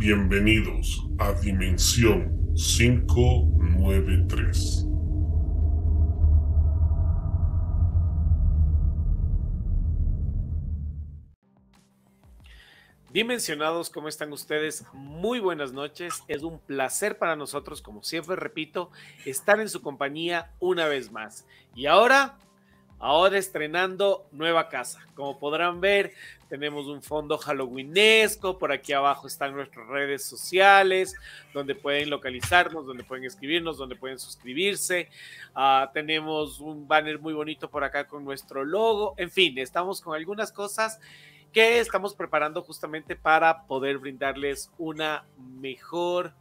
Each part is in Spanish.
Bienvenidos a Dimensión 593. Dimensionados, ¿cómo están ustedes? Muy buenas noches. Es un placer para nosotros, como siempre repito, estar en su compañía una vez más. Y ahora estrenando nueva casa. Como podrán ver, tenemos un fondo halloweenesco. Por aquí abajo están nuestras redes sociales, donde pueden localizarnos, donde pueden escribirnos, donde pueden suscribirse. Tenemos un banner muy bonito por acá con nuestro logo. En fin, estamos con algunas cosas que estamos preparando justamente para poder brindarles una mejor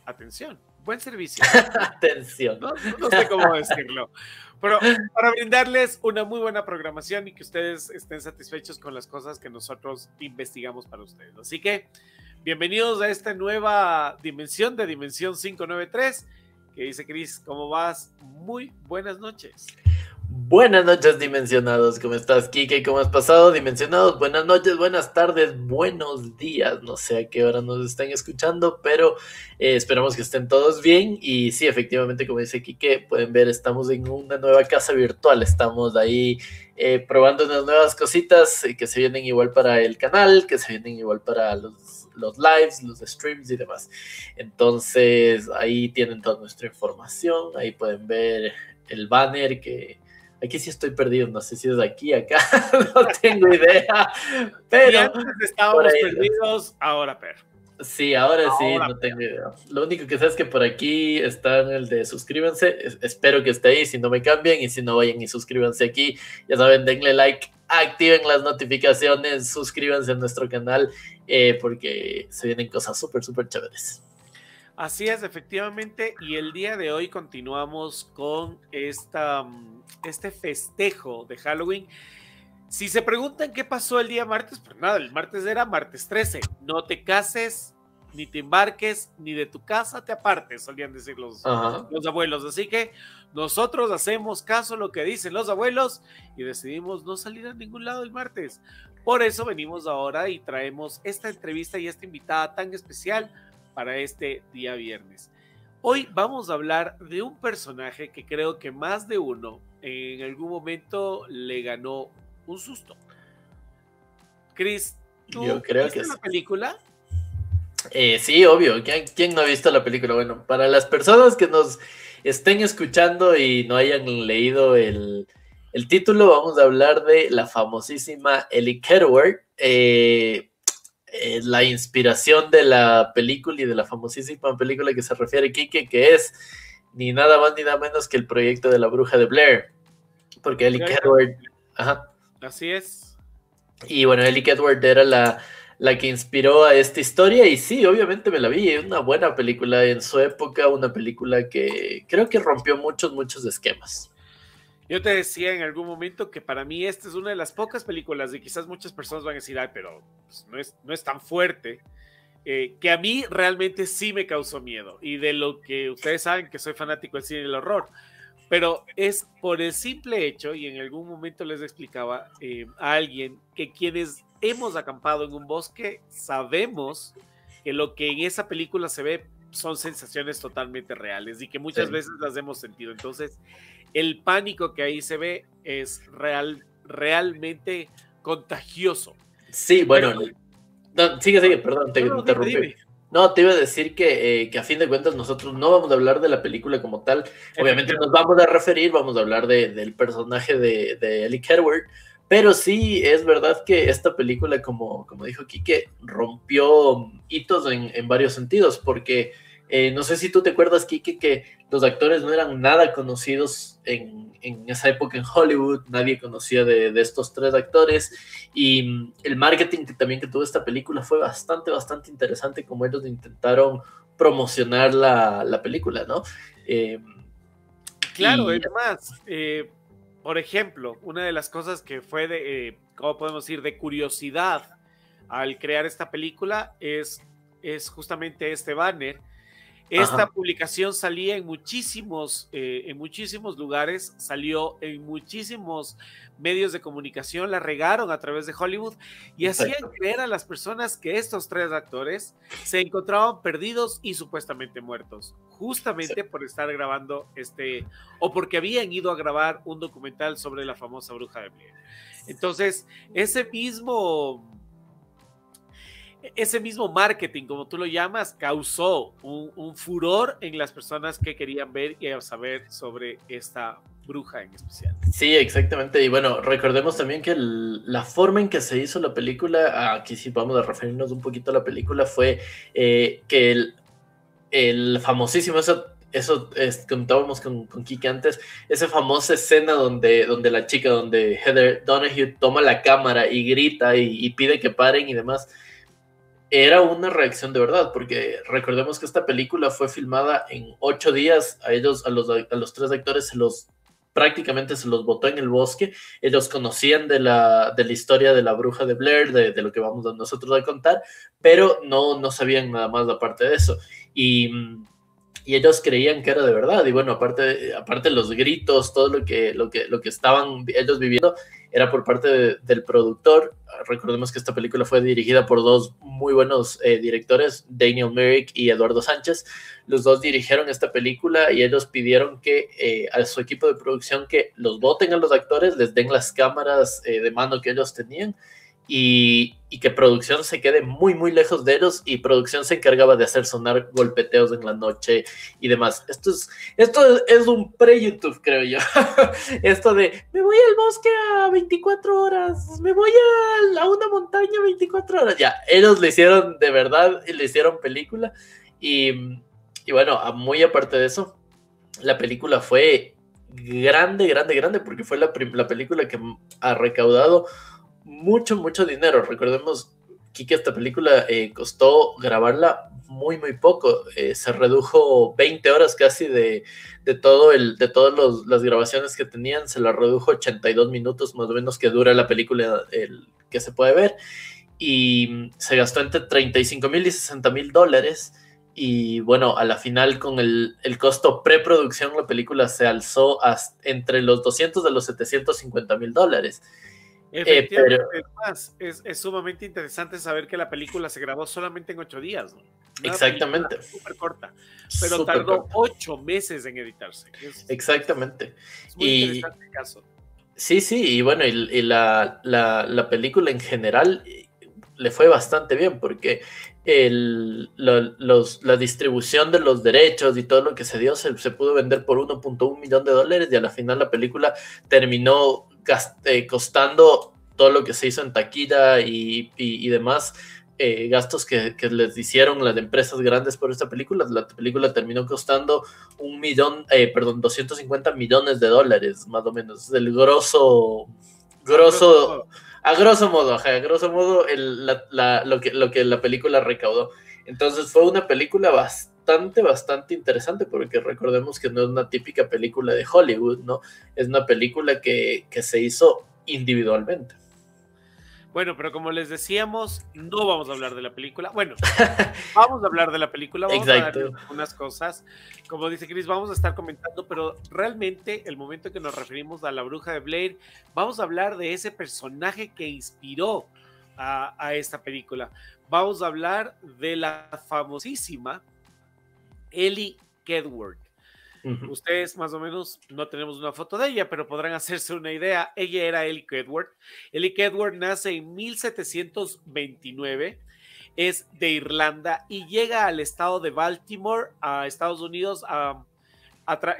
atención, buen servicio. Atención. No sé cómo decirlo, pero para brindarles una muy buena programación y que ustedes estén satisfechos con las cosas que nosotros investigamos para ustedes. Así que bienvenidos a esta nueva dimensión de Dimensión 593, que dice Chris, ¿cómo vas? Muy buenas noches. Buenas noches, Dimensionados. ¿Cómo estás, Kike? ¿Cómo has pasado, Dimensionados? Buenas noches, buenas tardes, buenos días. No sé a qué hora nos están escuchando, pero esperamos que estén todos bien. Y sí, efectivamente, como dice Kike, pueden ver, estamos en una nueva casa virtual. Estamos ahí probando unas nuevas cositas que se vienen igual para el canal, que se vienen igual para los lives, los streams y demás. Entonces, ahí tienen toda nuestra información. Ahí pueden ver el banner que... Aquí sí estoy perdido, no sé si es aquí, acá, no tengo idea, pero... Y antes estábamos perdidos, ahora pero. Sí, ahora sí, no tengo idea. Lo único que sé es que por aquí está el de suscríbanse, espero que esté ahí, si no me cambian, y si no vayan y suscríbanse aquí, ya saben, denle like, activen las notificaciones, suscríbanse a nuestro canal, porque se vienen cosas súper chéveres. Así es, efectivamente, y el día de hoy continuamos con este festejo de Halloween. Si se preguntan qué pasó el día martes, pues nada, el martes era martes 13. No te cases, ni te embarques, ni de tu casa te apartes, solían decir los abuelos. Así que nosotros hacemos caso a lo que dicen los abuelos y decidimos no salir a ningún lado el martes. Por eso venimos ahora y traemos esta entrevista y esta invitada tan especial para este día viernes. Hoy vamos a hablar de un personaje que creo que más de uno en algún momento le ganó un susto. Chris, ¿tú viste la película? Sí, obvio. ¿Quién no ha visto la película? Bueno, para las personas que nos estén escuchando y no hayan leído el título, vamos a hablar de la famosísima Ellie Kedward, la inspiración de la película y de la famosísima película que se refiere Kike, que es ni nada más ni nada menos que el proyecto de la bruja de Blair, porque Ellie Kedward, así es. Y bueno, Ellie Kedward era la que inspiró a esta historia, y sí, obviamente me la vi, es una buena película en su época, una película que creo que rompió muchos esquemas. Yo te decía en algún momento que para mí esta es una de las pocas películas y quizás muchas personas van a decir, ay, pero pues, no es tan fuerte, que a mí realmente sí me causó miedo. Y de lo que ustedes saben que soy fanático del cine y el horror, pero es por el simple hecho, y en algún momento les explicaba a alguien que quienes hemos acampado en un bosque sabemos que lo que en esa película se ve son sensaciones totalmente reales y que muchas veces las hemos sentido. Entonces, el pánico que ahí se ve es realmente contagioso. Sí, bueno, no, sigue, perdón, te interrumpí. Dime. No, te iba a decir que a fin de cuentas nosotros no vamos a hablar de la película como tal. Obviamente nos vamos a referir, vamos a hablar del personaje de Ellie Kedward, pero sí es verdad que esta película, como dijo Kike, rompió hitos en varios sentidos, porque no sé si tú te acuerdas, Kike, que los actores no eran nada conocidos en esa época en Hollywood, nadie conocía de estos tres actores, y el marketing que tuvo esta película fue bastante interesante, como ellos intentaron promocionar la película, ¿no? Claro, y además, por ejemplo, una de las cosas que fue de, ¿cómo podemos decir?, de curiosidad al crear esta película es justamente este banner, Esta publicación salía en muchísimos lugares, salió en muchísimos medios de comunicación, la regaron a través de Hollywood y hacían creer a las personas que estos 3 actores se encontraban perdidos y supuestamente muertos, justamente por estar grabando o porque habían ido a grabar un documental sobre la famosa bruja de Blair. Entonces, ese mismo marketing, como tú lo llamas, causó un furor en las personas que querían ver y saber sobre esta bruja en especial. Sí, exactamente. Y bueno, recordemos también que la forma en que se hizo la película, aquí sí vamos a referirnos un poquito a la película, fue que el famosísimo, eso contábamos con Kike antes, esa famosa escena donde Heather Donahue toma la cámara y grita y pide que paren y demás. Era una reacción de verdad, porque recordemos que esta película fue filmada en 8 días. A los 3 actores prácticamente se los botó en el bosque. Ellos conocían de la historia de la bruja de Blair, de lo que vamos nosotros a contar, pero no sabían nada más aparte de eso. Y ellos creían que era de verdad. Y bueno, aparte los gritos, todo lo que estaban ellos viviendo era por parte del productor. Recordemos que esta película fue dirigida por 2 muy buenos directores, Daniel Myrick y Eduardo Sánchez. Los 2 dirigieron esta película y ellos pidieron que a su equipo de producción que los voten a los actores, les den las cámaras de mano que ellos tenían y que producción se quede muy muy lejos de ellos, y producción se encargaba de hacer sonar golpeteos en la noche y demás. Esto es un pre-YouTube, creo yo. Esto de me voy al bosque a 24 horas, me voy a una montaña 24 horas. Ya, ellos le hicieron de verdad y le hicieron película. Y bueno, muy aparte de eso, la película fue grande porque fue la película que ha recaudado mucho dinero. Recordemos, Kike, esta película costó grabarla muy poco. Se redujo 20 horas casi de todas las grabaciones que tenían. Se la redujo 82 minutos más o menos que dura la película que se puede ver, y se gastó entre $35,000 y $60,000. Y bueno, a la final, con el costo preproducción, la película se alzó entre los 200 de los $750,000. Efectivamente, es sumamente interesante saber que la película se grabó solamente en 8 días, ¿no? Exactamente. Súper corta, pero tardó 8 meses en editarse. Exactamente. Es muy interesante el caso. Sí, y bueno, y la película en general le fue bastante bien, porque la distribución de los derechos y todo lo que se dio se pudo vender por $1.1 millón, y a la final la película terminó costando todo lo que se hizo en taquilla y demás gastos que les hicieron las empresas grandes por esta película. La película terminó costando $250 millones, más o menos. El a grosso modo lo que la película recaudó. Entonces fue una película bastante interesante, porque recordemos que no es una típica película de Hollywood, ¿no? Es una película que se hizo individualmente. Bueno, pero como les decíamos, no vamos a hablar de la película. Bueno, vamos a hablar de la película, vamos a dar unas cosas. Como dice Chris, vamos a estar comentando, pero realmente el momento en que nos referimos a la bruja de Blair, vamos a hablar de ese personaje que inspiró a esta película. Vamos a hablar de la famosísima Elly Kedward. Ustedes más o menos no tenemos una foto de ella, pero podrán hacerse una idea. Ella era Elly Kedward. Elly Kedward nace en 1729, es de Irlanda y llega al estado de Baltimore, a Estados Unidos,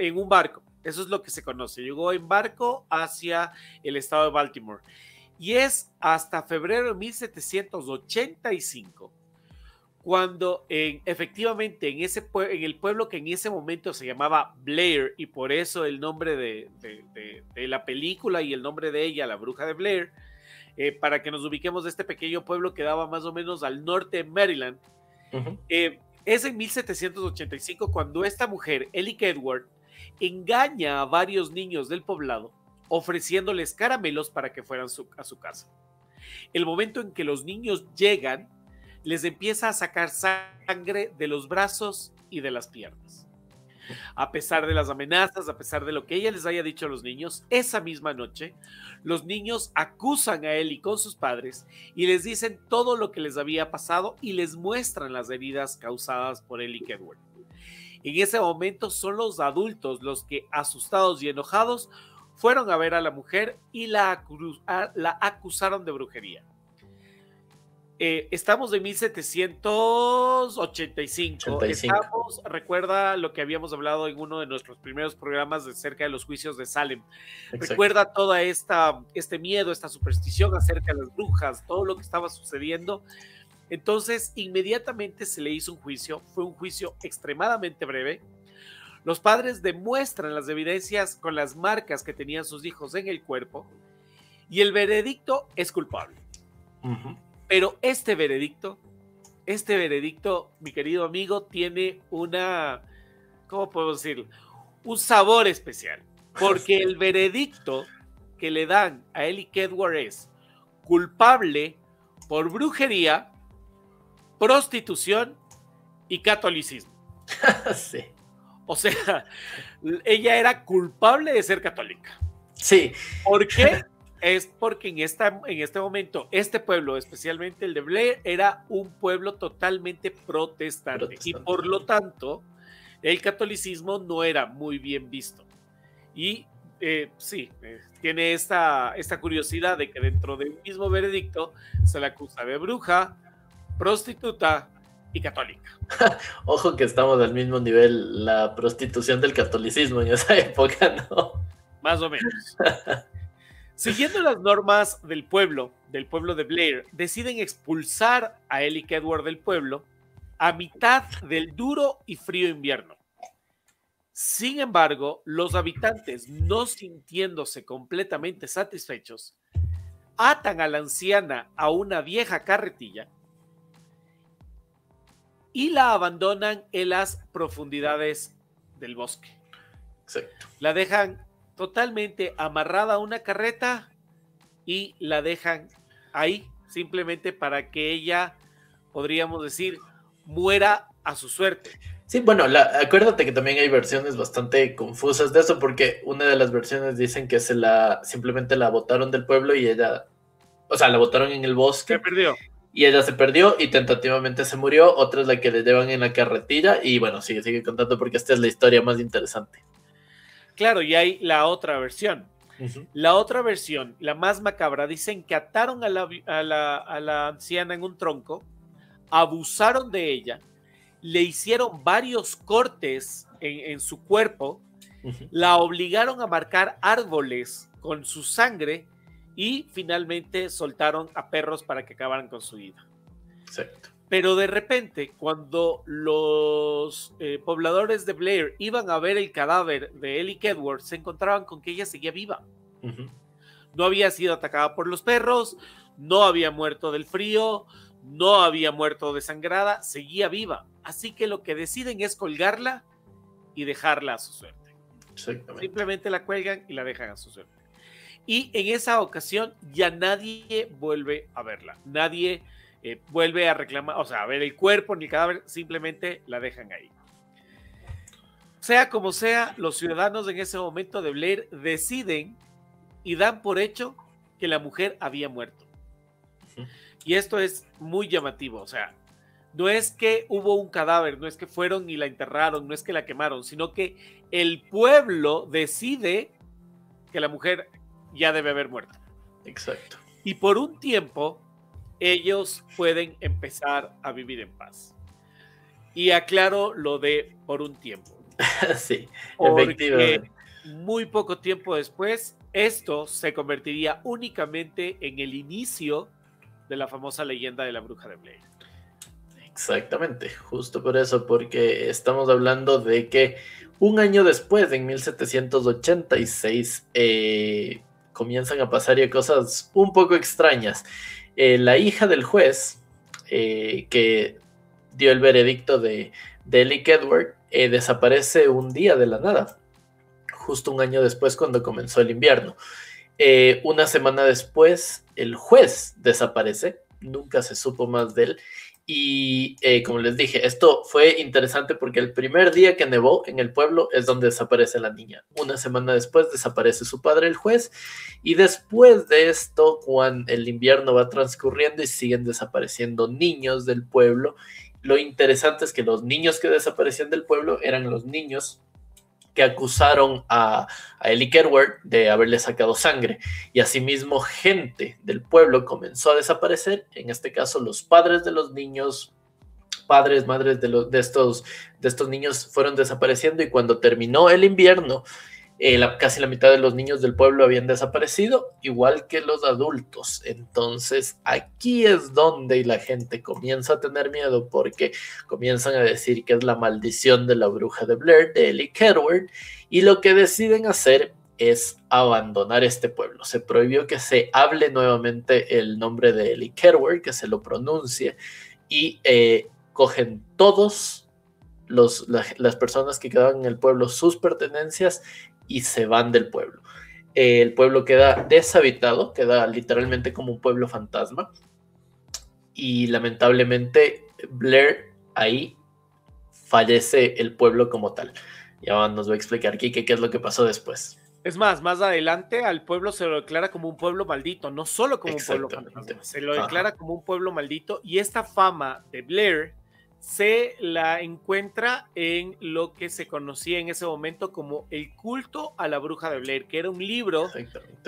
en un barco. Eso es lo que se conoce. Llegó en barco hacia el estado de Baltimore. Y es hasta febrero de 1785 cuando efectivamente en el pueblo que en ese momento se llamaba Blair, y por eso el nombre de la película y el nombre de ella, la bruja de Blair, para que nos ubiquemos, de este pequeño pueblo que daba más o menos al norte de Maryland. Es en 1785 cuando esta mujer, Elly Kedward, engaña a varios niños del poblado ofreciéndoles caramelos para que fueran a su casa. El momento en que los niños llegan, les empieza a sacar sangre de los brazos y de las piernas. A pesar de las amenazas, a pesar de lo que ella les haya dicho a los niños, esa misma noche, los niños acusan a Ellie con sus padres y les dicen todo lo que les había pasado y les muestran las heridas causadas por Ellie Kedward. En ese momento son los adultos los que, asustados y enojados, fueron a ver a la mujer y la acusaron de brujería. Estamos en 1785. Recuerda lo que habíamos hablado en uno de nuestros primeros programas acerca de los juicios de Salem. Exacto. Recuerda toda este miedo, esta superstición acerca de las brujas, todo lo que estaba sucediendo. Entonces, inmediatamente se le hizo un juicio. Fue un juicio extremadamente breve. Los padres demuestran las evidencias con las marcas que tenían sus hijos en el cuerpo y el veredicto es culpable. Pero este veredicto, mi querido amigo, tiene una, ¿cómo podemos decirlo? Un sabor especial, porque el veredicto que le dan a Ellie Kedward es culpable por brujería, prostitución y catolicismo. Sí. O sea, ella era culpable de ser católica. Sí. ¿Por qué? Es porque en este momento, este pueblo, especialmente el de Blair, era un pueblo totalmente protestante. Y por lo tanto, el catolicismo no era muy bien visto. Y tiene esta curiosidad de que dentro del mismo veredicto se le acusa de bruja, prostituta y católica. Ojo que estamos al mismo nivel, la prostitución del catolicismo en esa época, ¿no? Más o menos. Siguiendo las normas del pueblo de Blair, deciden expulsar a Ellie Kedward del pueblo a mitad del duro y frío invierno. Sin embargo, los habitantes, no sintiéndose completamente satisfechos, atan a la anciana a una vieja carretilla y la abandonan en las profundidades del bosque. Exacto. La dejan totalmente amarrada a una carreta y la dejan ahí simplemente para que ella, podríamos decir, muera a su suerte. Sí, bueno, acuérdate que también hay versiones bastante confusas de eso, porque una de las versiones dicen que simplemente la botaron del pueblo y ella, o sea, la botaron en el bosque. Se perdió. Y ella se perdió y tentativamente se murió. Otra es la que le llevan en la carretilla y bueno, sigue contando porque esta es la historia más interesante. Claro, y hay la otra versión. La otra versión, la más macabra, dicen que ataron a la anciana en un tronco, abusaron de ella, le hicieron varios cortes en su cuerpo, la obligaron a marcar árboles con su sangre y finalmente soltaron a perros para que acabaran con su vida. Exacto. Pero de repente, cuando los pobladores de Blair iban a ver el cadáver de Ellie Kedward, se encontraban con que ella seguía viva. No había sido atacada por los perros, no había muerto del frío, no había muerto desangrada, seguía viva. Así que lo que deciden es colgarla y dejarla a su suerte. Exactamente. Simplemente la cuelgan y la dejan a su suerte. Y en esa ocasión ya nadie vuelve a verla. Nadie vuelve a reclamar, o sea, a ver el cuerpo ni el cadáver, simplemente la dejan ahí. Sea como sea, los ciudadanos en ese momento de Blair deciden y dan por hecho que la mujer había muerto. Y esto es muy llamativo, o sea, no es que hubo un cadáver, no es que fueron y la enterraron, no es que la quemaron, sino que el pueblo decide que la mujer ya debe haber muerto. Exacto. Y por un tiempo, ellos pueden empezar a vivir en paz. Y aclaro lo de por un tiempo. Sí, porque muy poco tiempo después, esto se convertiría únicamente en el inicio de la famosa leyenda de la bruja de Blair. Exactamente, justo por eso, porque estamos hablando de que un año después, en 1786, comienzan a pasar ya cosas un poco extrañas. La hija del juez, que dio el veredicto de Ellie Kedward, desaparece un día de la nada, justo un año después cuando comenzó el invierno. Una semana después, el juez desaparece, nunca se supo más de él, Y como les dije, esto fue interesante porque el primer día que nevó en el pueblo es donde desaparece la niña. Una semana después desaparece su padre, el juez, y después de esto, cuando el invierno va transcurriendo y siguen desapareciendo niños del pueblo, lo interesante es que los niños que desaparecían del pueblo eran los niños que acusaron a Ellie Kedward de haberle sacado sangre, y asimismo gente del pueblo comenzó a desaparecer. En este caso los padres de los niños, padres, madres de estos niños fueron desapareciendo, y cuando terminó el invierno, casi la mitad de los niños del pueblo habían desaparecido, igual que los adultos. Entonces aquí es donde la gente comienza a tener miedo, porque comienzan a decir que es la maldición de la bruja de Blair, de Ellie Kedward, y lo que deciden hacer es abandonar este pueblo. Se prohibió que se hable nuevamente el nombre de Ellie Kedward, que se lo pronuncie, y cogen todos las personas que quedaban en el pueblo sus pertenencias y se van del pueblo. El pueblo queda deshabitado, queda literalmente como un pueblo fantasma, y lamentablemente Blair, ahí fallece el pueblo como tal. Ya nos va a explicar Kike qué es lo que pasó después. Es más adelante al pueblo se lo declara como un pueblo maldito, no solo como un pueblo fantasma, se lo declara como un pueblo maldito, y esta fama de Blair se la encuentra en lo que se conocía en ese momento como El culto a la bruja de Blair, que era un libro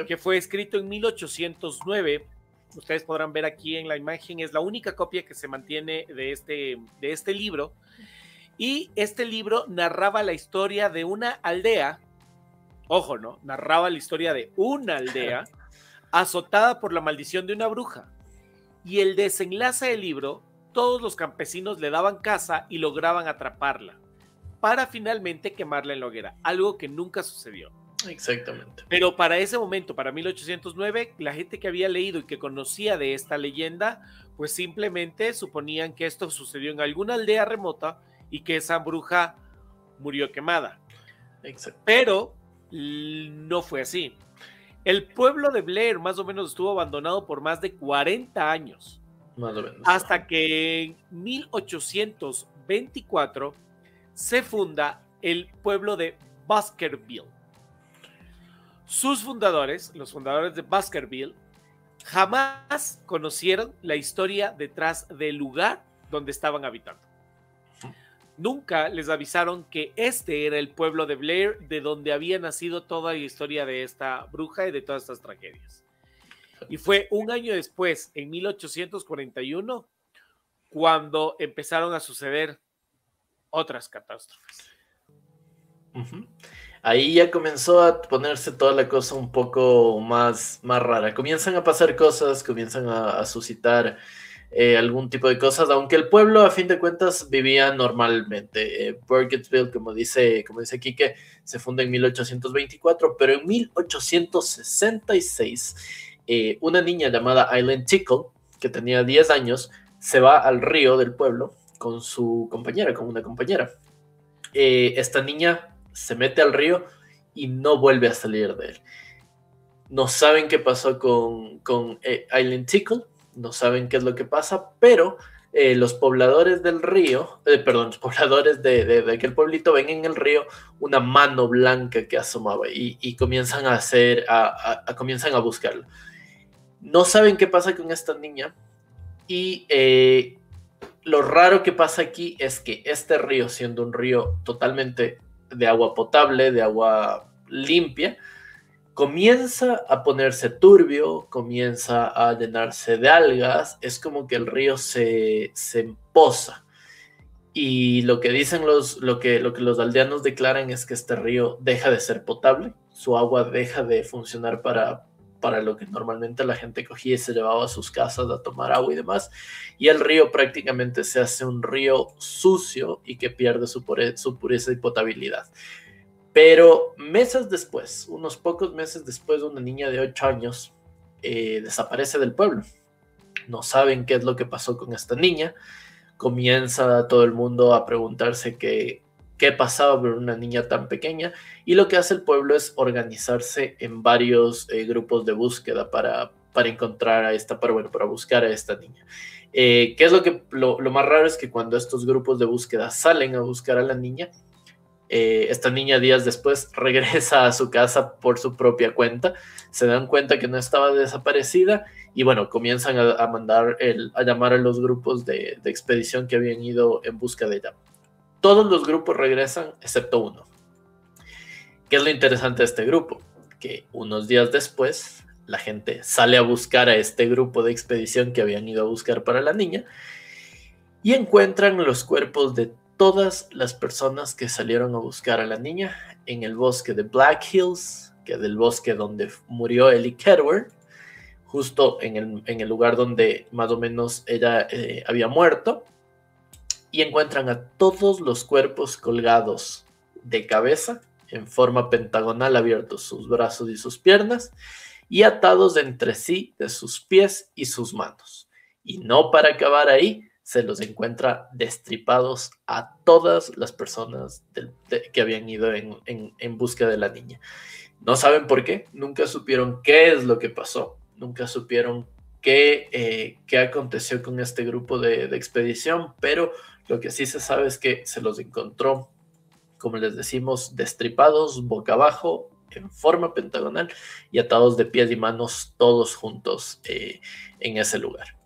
que fue escrito en 1809. Ustedes podrán ver aquí en la imagen, es la única copia que se mantiene de este libro, y este libro narraba la historia de una aldea, ojo, ¿no? Narraba la historia de una aldea azotada por la maldición de una bruja, y el desenlace del libro, todos los campesinos le daban caza y lograban atraparla para finalmente quemarla en la hoguera, algo que nunca sucedió. Exactamente. Pero para ese momento, para 1809, la gente que había leído y que conocía de esta leyenda, pues simplemente suponían que esto sucedió en alguna aldea remota y que esa bruja murió quemada. Exacto. Pero no fue así. El pueblo de Blair más o menos estuvo abandonado por más de 40 años. Más o menos. Hasta que en 1824 se funda el pueblo de Baskerville. Sus fundadores, los fundadores de Baskerville, jamás conocieron la historia detrás del lugar donde estaban habitando. Nunca les avisaron que este era el pueblo de Blair, de donde había nacido toda la historia de esta bruja y de todas estas tragedias. Y fue un año después, en 1841, cuando empezaron a suceder otras catástrofes. Ahí ya comenzó a ponerse toda la cosa un poco más rara. Comienzan a pasar cosas, comienzan a suscitar algún tipo de cosas, aunque el pueblo a fin de cuentas vivía normalmente. Burkittsville, como dice Kike, se funda en 1824, pero en 1866 una niña llamada Eileen Tickle, que tenía 10 años, se va al río del pueblo con una compañera. Esta niña se mete al río y no vuelve a salir de él. No saben qué pasó con Eileen Tickle, no saben qué es lo que pasa, pero los pobladores del río, los pobladores de aquel pueblito ven en el río una mano blanca que asomaba y comienzan comienzan a buscarlo. No saben qué pasa con esta niña, y lo raro que pasa aquí es que este río, siendo un río totalmente de agua potable, de agua limpia, comienza a ponerse turbio, comienza a llenarse de algas, es como que el río se empoza. Y lo que dicen lo que los aldeanos declaran es que este río deja de ser potable, su agua deja de funcionar para lo que normalmente la gente cogía y se llevaba a sus casas a tomar agua y demás, y el río prácticamente se hace un río sucio y que pierde su pureza y potabilidad. Pero meses después, unos pocos meses después, una niña de 8 años desaparece del pueblo. No saben qué es lo que pasó con esta niña. Comienza todo el mundo a preguntarse qué pasaba por una niña tan pequeña, y lo que hace el pueblo es organizarse en varios grupos de búsqueda para para encontrar a esta, para buscar a esta niña. ¿Qué es lo más raro? Es que cuando estos grupos de búsqueda salen a buscar a la niña, esta niña días después regresa a su casa por su propia cuenta, se dan cuenta que no estaba desaparecida y bueno, comienzan a llamar a los grupos de expedición que habían ido en busca de ella. Todos los grupos regresan excepto uno. ¿Qué es lo interesante de este grupo? Que unos días después la gente sale a buscar a este grupo de expedición que habían ido a buscar para la niña y encuentran los cuerpos de todas las personas que salieron a buscar a la niña en el bosque de Black Hills, que es el bosque donde murió Ellie Kedward, justo en el lugar donde más o menos ella había muerto, y encuentran a todos los cuerpos colgados de cabeza, en forma pentagonal, abiertos sus brazos y sus piernas, y atados entre sí de sus pies y sus manos. Y no para acabar ahí, se los encuentra destripados a todas las personas que habían ido en busca de la niña. No saben por qué, nunca supieron qué es lo que pasó, nunca supieron qué aconteció con este grupo de expedición, pero lo que sí se sabe es que se los encontró, como les decimos, destripados boca abajo, en forma pentagonal y atados de pies y manos todos juntos en ese lugar.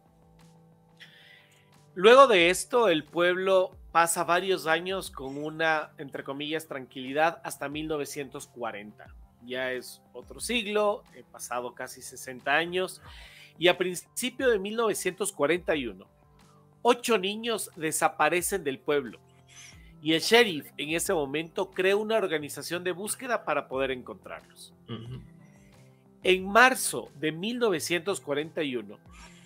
Luego de esto, el pueblo pasa varios años con una, entre comillas, tranquilidad hasta 1940. Ya es otro siglo, he pasado casi 60 años, y a principio de 1941, 8 niños desaparecen del pueblo, y el sheriff en ese momento crea una organización de búsqueda para poder encontrarlos. En marzo de 1941,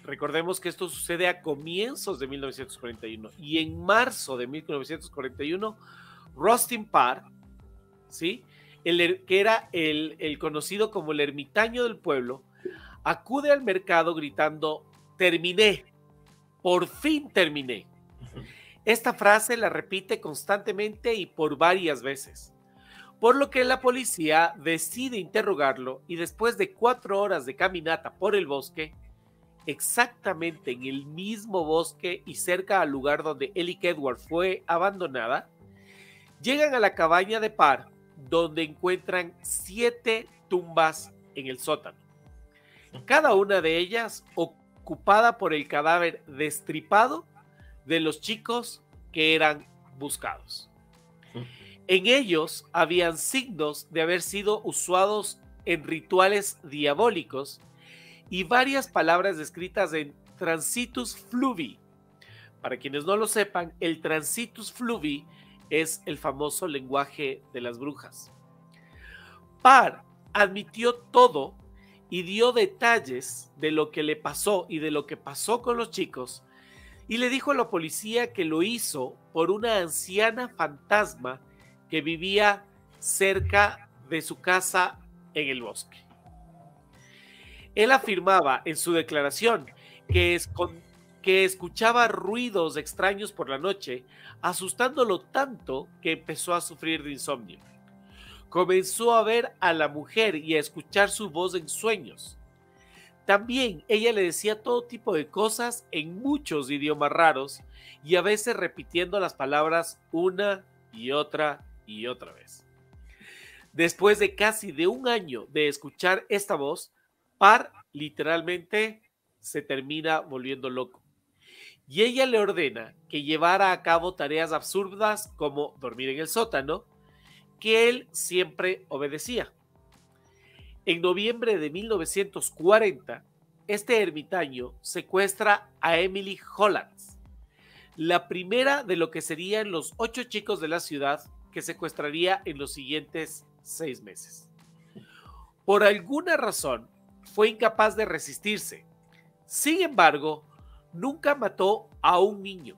recordemos que esto sucede a comienzos de 1941, y en marzo de 1941, Rustin Parr, ¿sí?, que era el conocido como el ermitaño del pueblo, acude al mercado gritando: terminé, por fin terminé. Esta frase la repite constantemente y por varias veces, por lo que la policía decide interrogarlo, y después de 4 horas de caminata por el bosque, exactamente en el mismo bosque y cerca al lugar donde Ellie Kedward fue abandonada, llegan a la cabaña de Parr, donde encuentran 7 tumbas en el sótano, cada una de ellas ocupada por el cadáver destripado de los chicos que eran buscados. En ellos habían signos de haber sido usados en rituales diabólicos y varias palabras escritas en Transitus Fluvi. Para quienes no lo sepan, el Transitus Fluvi es el famoso lenguaje de las brujas. Parr admitió todo y dio detalles de lo que le pasó y de lo que pasó con los chicos, y le dijo a la policía que lo hizo por una anciana fantasma que vivía cerca de su casa en el bosque. Él afirmaba en su declaración que escuchaba ruidos extraños por la noche, asustándolo tanto que empezó a sufrir de insomnio. Comenzó a ver a la mujer y a escuchar su voz en sueños. También ella le decía todo tipo de cosas en muchos idiomas raros, y a veces repitiendo las palabras una y otra vez. Después de casi de un año de escuchar esta voz, Parr literalmente se termina volviendo loco, y ella le ordena que llevara a cabo tareas absurdas como dormir en el sótano, que él siempre obedecía. En noviembre de 1940, este ermitaño secuestra a Emily Hollands, la primera de lo que serían los 8 chicos de la ciudad que secuestraría en los siguientes 6 meses. Por alguna razón, fue incapaz de resistirse. Sin embargo, nunca mató a un niño.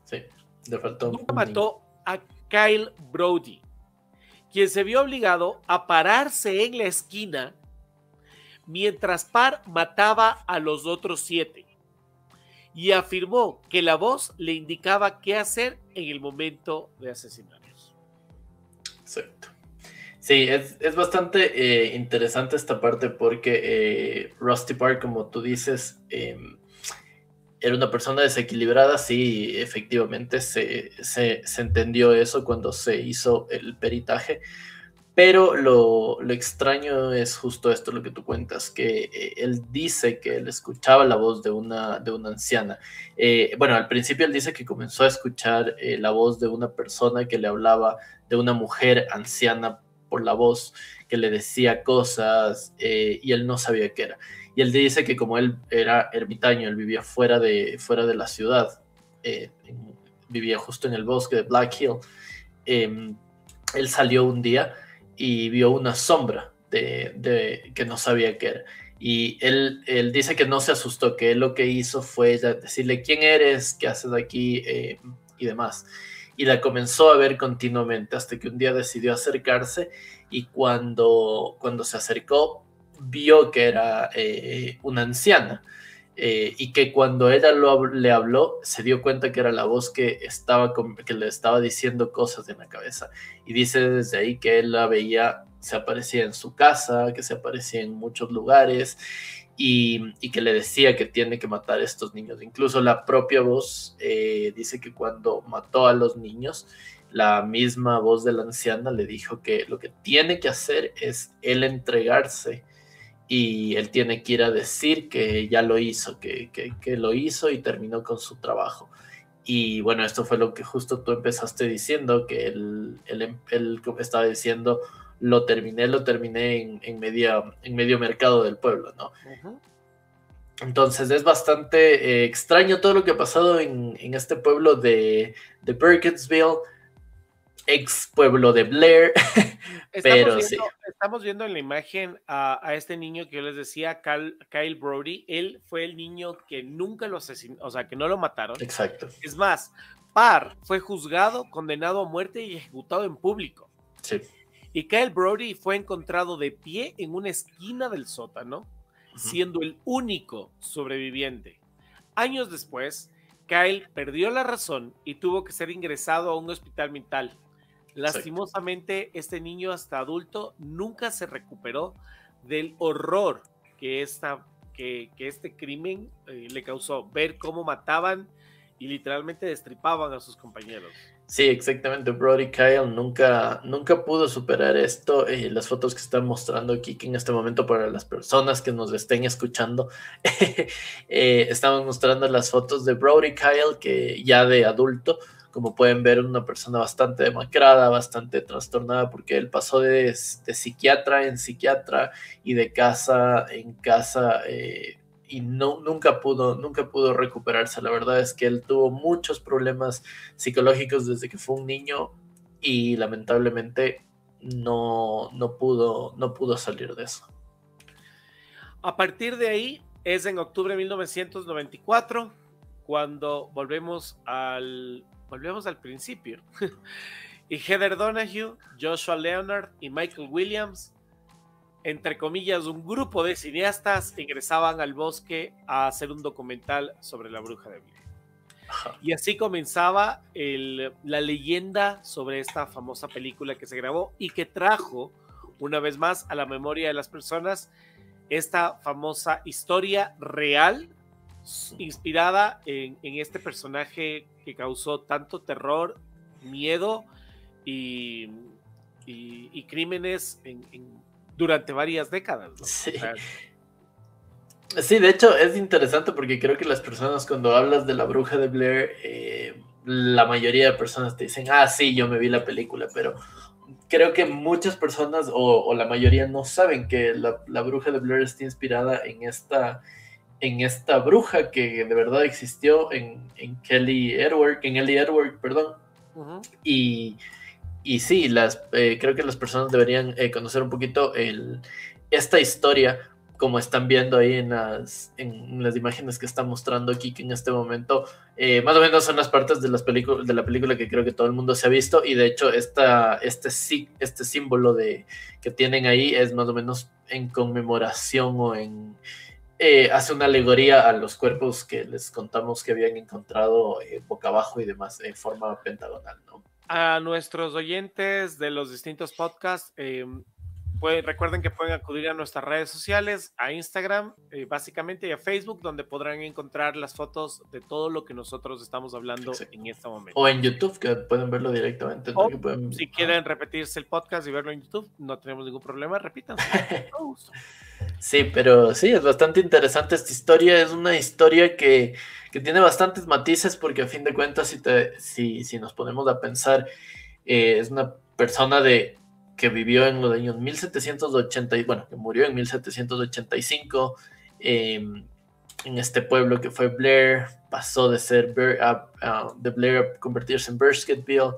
Sí, le faltó. Nunca mató a Kyle Brody, quien se vio obligado a pararse en la esquina mientras Parr mataba a los otros 7, y afirmó que la voz le indicaba qué hacer en el momento de asesinarlos. Exacto. Sí, es bastante interesante esta parte porque Rusty Park, como tú dices, era una persona desequilibrada. Sí, efectivamente se entendió eso cuando se hizo el peritaje, pero lo extraño es justo esto, lo que tú cuentas, que él dice que él escuchaba la voz de una anciana. Bueno, al principio él dice que comenzó a escuchar la voz de una persona que le hablaba, de una mujer anciana por la voz, que le decía cosas y él no sabía qué era. Y él dice que como él era ermitaño, él vivía fuera de la ciudad, vivía justo en el bosque de Black Hill. Él salió un día y vio una sombra que no sabía qué era. Y él dice que no se asustó, que él lo que hizo fue decirle quién eres, qué haces aquí y demás. Y la comenzó a ver continuamente hasta que un día decidió acercarse y cuando se acercó vio que era una anciana. Y que cuando ella le habló, se dio cuenta que era la voz que le estaba diciendo cosas en la cabeza. Y dice desde ahí que él la veía, se aparecía en su casa, que se aparecía en muchos lugares y que le decía que tiene que matar a estos niños. Incluso la propia voz dice que cuando mató a los niños, la misma voz de la anciana le dijo que lo que tiene que hacer es él entregarse y él tiene que ir a decir que ya lo hizo, que lo hizo y terminó con su trabajo. Y bueno, esto fue lo que justo tú empezaste diciendo, que él estaba diciendo, lo terminé en medio mercado del pueblo, ¿no? Ujú. Entonces es bastante extraño todo lo que ha pasado en este pueblo de Perkinsville, ex pueblo de Blair, pero sí. Estamos viendo en la imagen a este niño que yo les decía, Kyle Brody. Él fue el niño que nunca lo asesinó, o sea, que no lo mataron. Exacto. Es más, Parr fue juzgado, condenado a muerte y ejecutado en público. Sí. Y Kyle Brody fue encontrado de pie en una esquina del sótano, siendo el único sobreviviente. Años después, Kyle perdió la razón y tuvo que ser ingresado a un hospital mental. Lastimosamente, este niño hasta adulto nunca se recuperó del horror que este crimen le causó. Ver cómo mataban y literalmente destripaban a sus compañeros. Sí, exactamente. Brody Kyle nunca pudo superar esto. Las fotos que están mostrando aquí que en este momento para las personas que nos estén escuchando, estamos mostrando las fotos de Brody Kyle, que ya de adulto, como pueden ver, una persona bastante demacrada, bastante trastornada, porque él pasó de psiquiatra en psiquiatra y de casa en casa. Y nunca pudo recuperarse. La verdad es que él tuvo muchos problemas psicológicos desde que fue un niño y lamentablemente no pudo salir de eso. A partir de ahí, es en octubre de 1994 cuando volvemos al principio. Y Heather Donahue, Joshua Leonard y Michael Williams, entre comillas, un grupo de cineastas, ingresaban al bosque a hacer un documental sobre la bruja de Blair. Y así comenzaba la leyenda sobre esta famosa película que se grabó y que trajo, una vez más, a la memoria de las personas esta famosa historia real inspirada en este personaje que causó tanto terror, miedo y crímenes durante varias décadas, ¿no? Sí. O sea, sí, de hecho es interesante porque creo que las personas cuando hablas de la bruja de Blair, la mayoría de personas te dicen, ah, sí, yo me vi la película, pero creo que muchas personas o la mayoría no saben que la bruja de Blair está inspirada en esta bruja que de verdad existió en Ellie Edward, perdón. uh-huh. Y sí, creo que las personas deberían conocer un poquito esta historia, como están viendo ahí en las imágenes que está mostrando Kiki en este momento. Más o menos son las partes de la película que creo que todo el mundo se ha visto, y de hecho este símbolo que tienen ahí es más o menos en conmemoración o hace una alegoría a los cuerpos que les contamos que habían encontrado boca abajo y demás, en forma pentagonal, ¿no? A nuestros oyentes de los distintos podcasts, recuerden que pueden acudir a nuestras redes sociales, a Instagram, básicamente, y a Facebook, donde podrán encontrar las fotos de todo lo que nosotros estamos hablando en este momento. O en YouTube, que pueden verlo directamente. O, si quieren repetirse el podcast y verlo en YouTube, no tenemos ningún problema, repítanse. Sí, pero sí, es bastante interesante esta historia. Es una historia que tiene bastantes matices, porque a fin de cuentas, si nos ponemos a pensar, es una persona que vivió en los años 1780, bueno, que murió en 1785, en este pueblo que fue Blair. Pasó de ser de Blair a convertirse en Baskerville,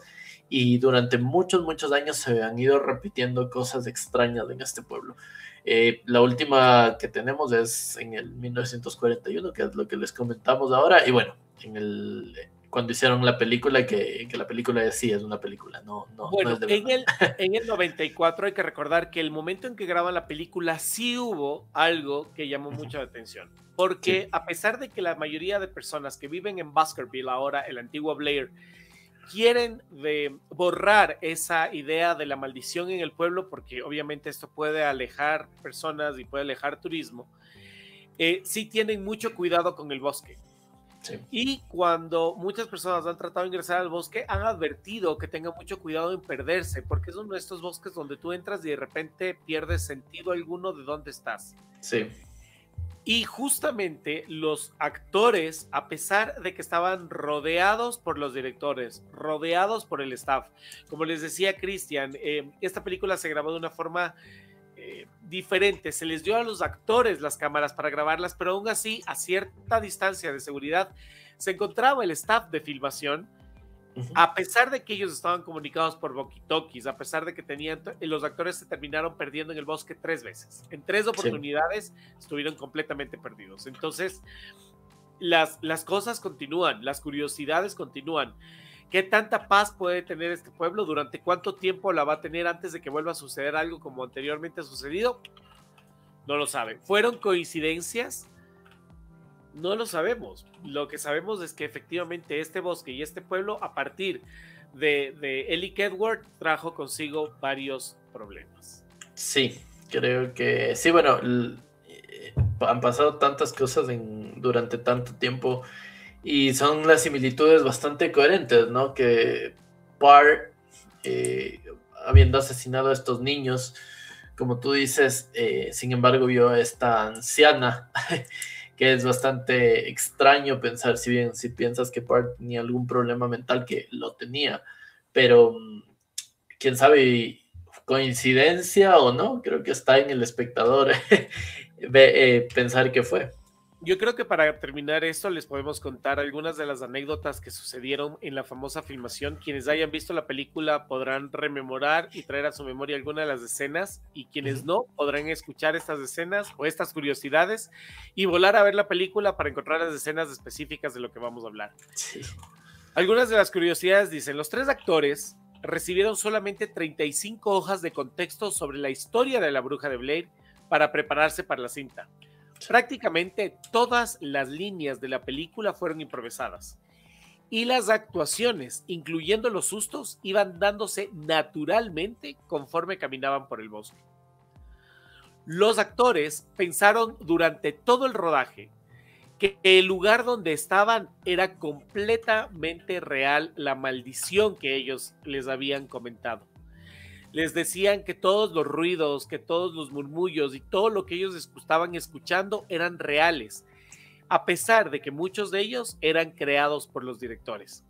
y durante muchos años se han ido repitiendo cosas extrañas en este pueblo. La última que tenemos es en el 1941, que es lo que les comentamos ahora, y bueno, cuando hicieron la película, que la película sí es una película, no es de verdad. En el 94 hay que recordar que el momento en que graban la película sí hubo algo que llamó mucho la atención, porque sí, a pesar de que la mayoría de personas que viven en Baskerville ahora, el antiguo Blair, quieren borrar esa idea de la maldición en el pueblo, porque obviamente esto puede alejar personas y puede alejar turismo, sí tienen mucho cuidado con el bosque. Sí. Y cuando muchas personas han tratado de ingresar al bosque, han advertido que tengan mucho cuidado en perderse, porque es uno de estos bosques donde tú entras y de repente pierdes sentido alguno de dónde estás. Sí. Y justamente los actores, a pesar de que estaban rodeados por los directores, rodeados por el staff, como les decía Cristian, esta película se grabó de una forma diferente, se les dio a los actores las cámaras para grabarlas, pero aún así, a cierta distancia de seguridad, se encontraba el staff de filmación, a pesar de que ellos estaban comunicados por walkie-talkies, a pesar de que los actores se terminaron perdiendo en el bosque 3 veces. En 3 oportunidades estuvieron completamente perdidos. Entonces, las cosas continúan, las curiosidades continúan. ¿Qué tanta paz puede tener este pueblo? ¿Durante cuánto tiempo la va a tener antes de que vuelva a suceder algo como anteriormente ha sucedido? No lo saben. ¿Fueron coincidencias? No lo sabemos. Lo que sabemos es que efectivamente este bosque y este pueblo, a partir de Ellie Kedward, trajo consigo varios problemas. Sí, creo que sí. Bueno, han pasado tantas cosas durante tanto tiempo, y son las similitudes bastante coherentes, ¿no? Que Parr, habiendo asesinado a estos niños, como tú dices, sin embargo vio a esta anciana, que es bastante extraño pensar, si piensas que Parr tenía algún problema mental, que lo tenía, pero quién sabe, coincidencia o no, creo que está en el espectador pensar que fue. Yo creo que para terminar esto les podemos contar algunas de las anécdotas que sucedieron en la famosa filmación. Quienes hayan visto la película podrán rememorar y traer a su memoria algunas de las escenas, y quienes no podrán escuchar estas escenas o estas curiosidades y volar a ver la película para encontrar las escenas específicas de lo que vamos a hablar. Sí. Algunas de las curiosidades dicen: los 3 actores recibieron solamente 35 hojas de contexto sobre la historia de la bruja de Blair para prepararse para la cinta. Prácticamente todas las líneas de la película fueron improvisadas, y las actuaciones, incluyendo los sustos, iban dándose naturalmente conforme caminaban por el bosque. Los actores pensaron durante todo el rodaje que el lugar donde estaban era completamente real, la maldición que ellos les habían comentado. Les decían que todos los ruidos, que todos los murmullos y todo lo que ellos estaban escuchando eran reales, a pesar de que muchos de ellos eran creados por los directores.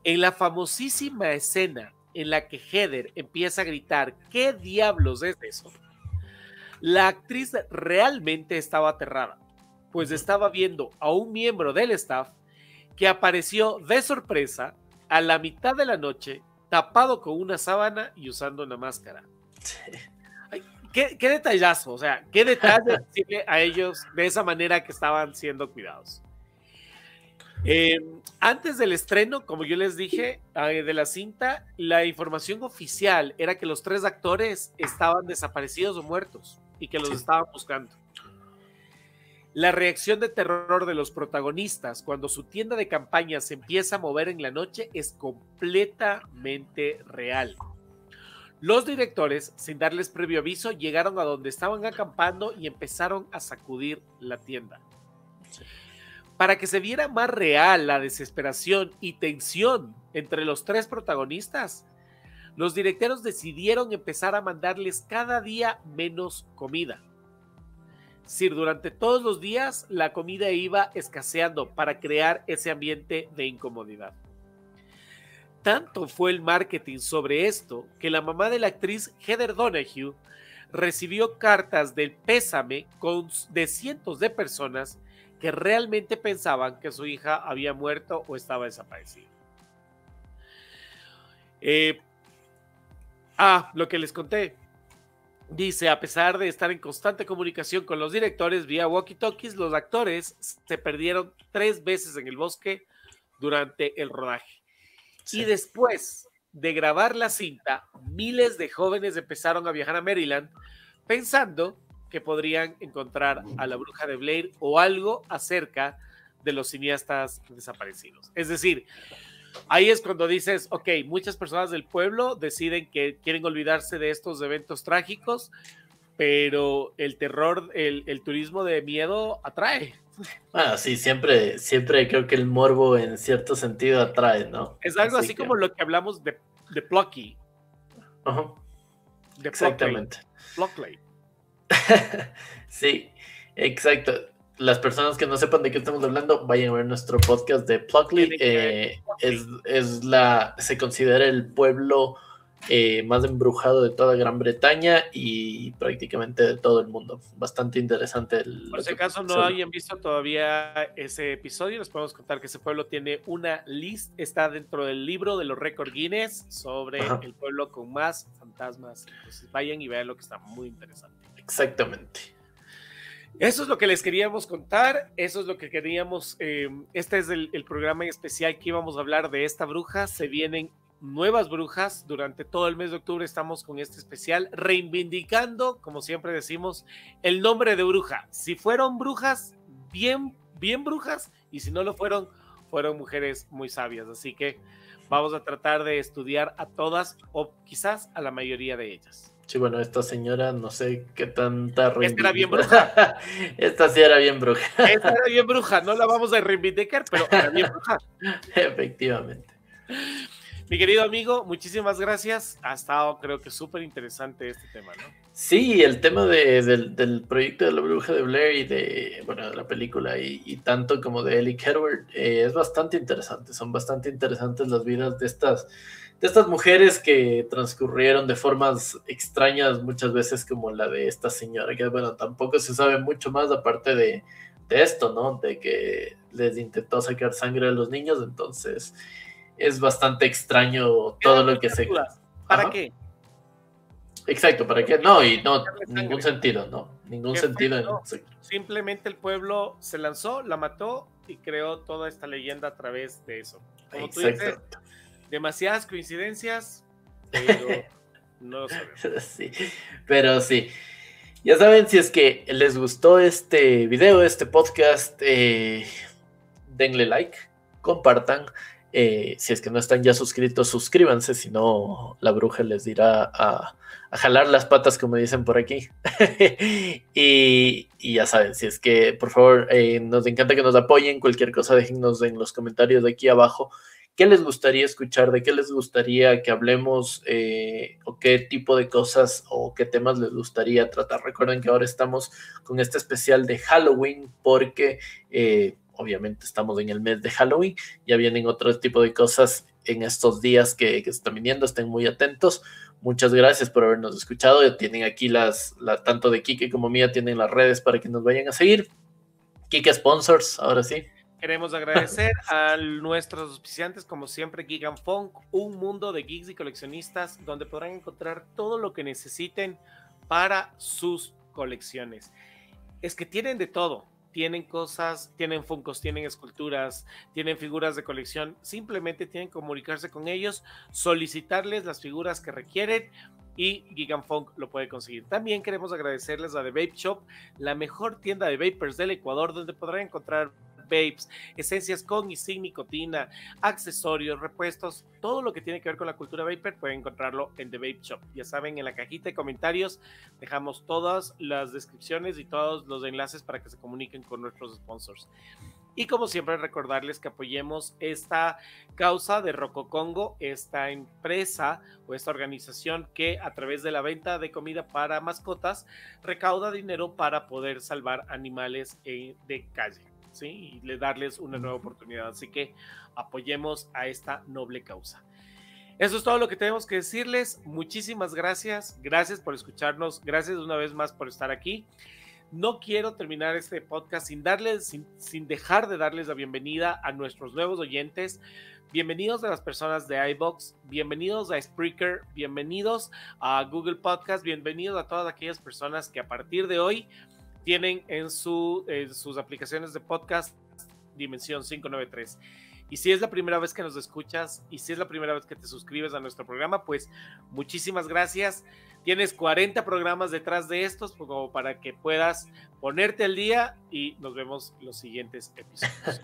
En la famosísima escena en la que Heather empieza a gritar ¿qué diablos es eso?, la actriz realmente estaba aterrada, pues estaba viendo a un miembro del staff que apareció de sorpresa a la mitad de la noche, tapado con una sábana y usando una máscara. Ay, qué detallazo, o sea, qué detalle decirle a ellos de esa manera que estaban siendo cuidados. Antes del estreno, como yo les dije, de la cinta, la información oficial era que los 3 actores estaban desaparecidos o muertos y que los estaban buscando. La reacción de terror de los protagonistas cuando su tienda de campaña se empieza a mover en la noche es completamente real. Los directores, sin darles previo aviso, llegaron a donde estaban acampando y empezaron a sacudir la tienda. Para que se viera más real la desesperación y tensión entre los tres protagonistas, los directores decidieron empezar a mandarles cada día menos comida. Sí, durante todos los días la comida iba escaseando para crear ese ambiente de incomodidad. Tanto fue el marketing sobre esto que la mamá de la actriz Heather Donahue recibió cartas del pésame de cientos de personas que realmente pensaban que su hija había muerto o estaba desaparecida. Lo que les conté. Dice, a pesar de estar en constante comunicación con los directores vía walkie-talkies, los actores se perdieron 3 veces en el bosque durante el rodaje. Sí. Y después de grabar la cinta, miles de jóvenes empezaron a viajar a Maryland pensando que podrían encontrar a la bruja de Blair o algo acerca de los cineastas desaparecidos. Es decir, ahí es cuando dices, ok, muchas personas del pueblo deciden que quieren olvidarse de estos eventos trágicos, pero el terror, el turismo de miedo atrae. Bueno, sí, siempre creo que el morbo en cierto sentido atrae, ¿no? Es algo así como lo que hablamos de Plucky. Uh-huh. De exactamente. Plucky. Sí, exacto. Las personas que no sepan de qué estamos hablando, vayan a ver nuestro podcast de Plucky. Se considera el pueblo más embrujado de toda Gran Bretaña y prácticamente de todo el mundo. Bastante interesante. Por si acaso no hayan visto todavía ese episodio, les podemos contar que ese pueblo tiene una lista, está dentro del libro de los récords Guinness sobre el pueblo con más fantasmas. Entonces vayan y vean lo que está muy interesante. Exactamente. Eso es lo que les queríamos contar, eso es lo que queríamos, este es el programa especial que íbamos a hablar de esta bruja. Se vienen nuevas brujas, durante todo el mes de octubre estamos con este especial, reivindicando, como siempre decimos, el nombre de bruja. Si fueron brujas, bien brujas, y si no lo fueron mujeres muy sabias, así que vamos a tratar de estudiar a todas, o quizás a la mayoría de ellas. Sí, bueno, esta señora no sé qué tanta Esta era bien bruja. Esta sí era bien bruja. Esta era bien bruja, no la vamos a reivindicar, pero era bien bruja. Efectivamente. Mi querido amigo, muchísimas gracias. Ha estado, creo que súper interesante este tema, ¿no? Sí, el tema del proyecto de la bruja de Blair y de la película y tanto como de Ellie Kedward es bastante interesante. Son bastante interesantes las vidas de estas mujeres que transcurrieron de formas extrañas muchas veces, como la de esta señora, que tampoco se sabe mucho más aparte de esto, ¿no? De que les intentó sacar sangre a los niños, entonces es bastante extraño todo lo que se... ¿Para qué? Exacto, ¿para qué? No, ningún sentido, ¿no? Ningún sentido. No. Simplemente el pueblo se lanzó, la mató y creó toda esta leyenda a través de eso. Como tú dices, demasiadas coincidencias, pero no lo sabemos. Sí, pero sí. Ya saben, si es que les gustó este video, este podcast, denle like, compartan. Si es que no están ya suscritos, suscríbanse, si no la bruja les dirá a jalar las patas, como dicen por aquí. y ya saben, si es que por favor nos encanta que nos apoyen, cualquier cosa déjennos en los comentarios de aquí abajo qué les gustaría escuchar, de qué les gustaría que hablemos, o qué tipo de cosas o qué temas les gustaría tratar. Recuerden que ahora estamos con este especial de Halloween porque obviamente estamos en el mes de Halloween, ya vienen otro tipo de cosas en estos días que están viniendo, estén muy atentos. Muchas gracias por habernos escuchado. Ya tienen aquí tanto de Kike como mía, tienen las redes para que nos vayan a seguir. Kike Sponsors, ahora sí. Queremos agradecer a nuestros auspiciantes, como siempre, Geek and Funk, un mundo de geeks y coleccionistas donde podrán encontrar todo lo que necesiten para sus colecciones. Es que tienen de todo. Tienen cosas, tienen Funkos, tienen esculturas, tienen figuras de colección. Simplemente tienen que comunicarse con ellos, solicitarles las figuras que requieren y Gigan Funk lo puede conseguir. También queremos agradecerles a The Vape Shop, la mejor tienda de vapers del Ecuador, donde podrán encontrar vapes, esencias con y sin nicotina, accesorios, repuestos, todo lo que tiene que ver con la cultura vapor pueden encontrarlo en The Vape Shop. Ya saben, en la cajita de comentarios dejamos todas las descripciones y todos los enlaces para que se comuniquen con nuestros sponsors. Y como siempre, recordarles que apoyemos esta causa de Rococongo, esta empresa o esta organización que a través de la venta de comida para mascotas recauda dinero para poder salvar animales de calle, ¿sí? Y darles una nueva oportunidad. Así que apoyemos a esta noble causa. Eso es todo lo que tenemos que decirles. Muchísimas gracias. Gracias por escucharnos. Gracias una vez más por estar aquí. No quiero terminar este podcast sin dejar de darles la bienvenida a nuestros nuevos oyentes. Bienvenidos a las personas de iVoox, bienvenidos a Spreaker, bienvenidos a Google Podcast, bienvenidos a todas aquellas personas que a partir de hoy tienen en sus aplicaciones de podcast Dimensión 593. Y si es la primera vez que nos escuchas y si es la primera vez que te suscribes a nuestro programa, pues muchísimas gracias. Tienes 40 programas detrás de estos como para que puedas ponerte al día y nos vemos en los siguientes episodios.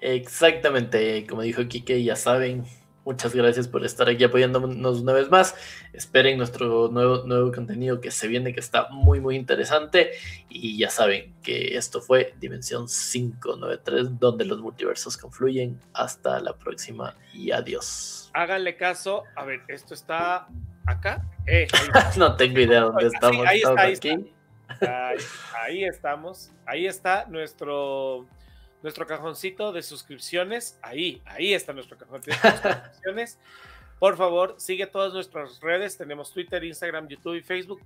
Exactamente, como dijo Quique, ya saben, muchas gracias por estar aquí apoyándonos una vez más. Esperen nuestro nuevo contenido que se viene, que está muy muy interesante. Y ya saben que esto fue Dimensión 593, donde los multiversos confluyen. Hasta la próxima y adiós. Háganle caso, a ver, esto está acá. No tengo idea dónde estamos. Ahí estamos. Ahí está nuestro cajoncito de suscripciones. Ahí está nuestro cajoncito de suscripciones. Por favor, sigue todas nuestras redes. Tenemos Twitter, Instagram, YouTube y Facebook.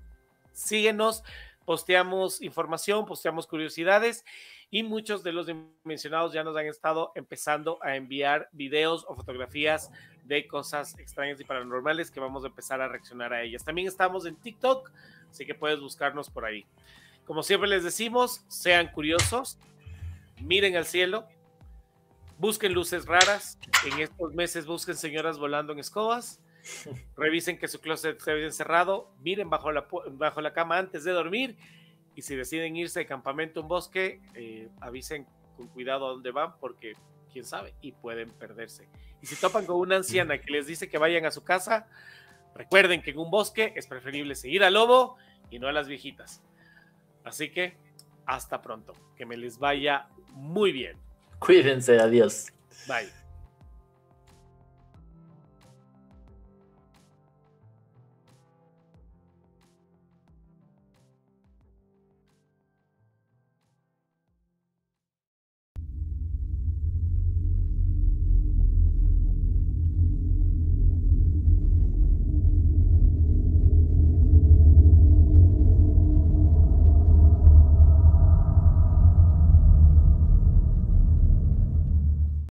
Síguenos, posteamos información, posteamos curiosidades y muchos de los mencionados ya nos han estado empezando a enviar videos o fotografías de cosas extrañas y paranormales que vamos a empezar a reaccionar a ellas. También estamos en TikTok, así que puedes buscarnos por ahí. Como siempre les decimos, sean curiosos, miren al cielo, busquen luces raras, en estos meses busquen señoras volando en escobas, revisen que su closet esté bien cerrado, miren bajo la cama antes de dormir y si deciden irse de campamento a un bosque, avisen con cuidado a dónde van porque quién sabe y pueden perderse. Y si topan con una anciana que les dice que vayan a su casa, recuerden que en un bosque es preferible seguir al lobo y no a las viejitas. Así que hasta pronto, que me les vaya muy bien. Cuídense, adiós. Bye.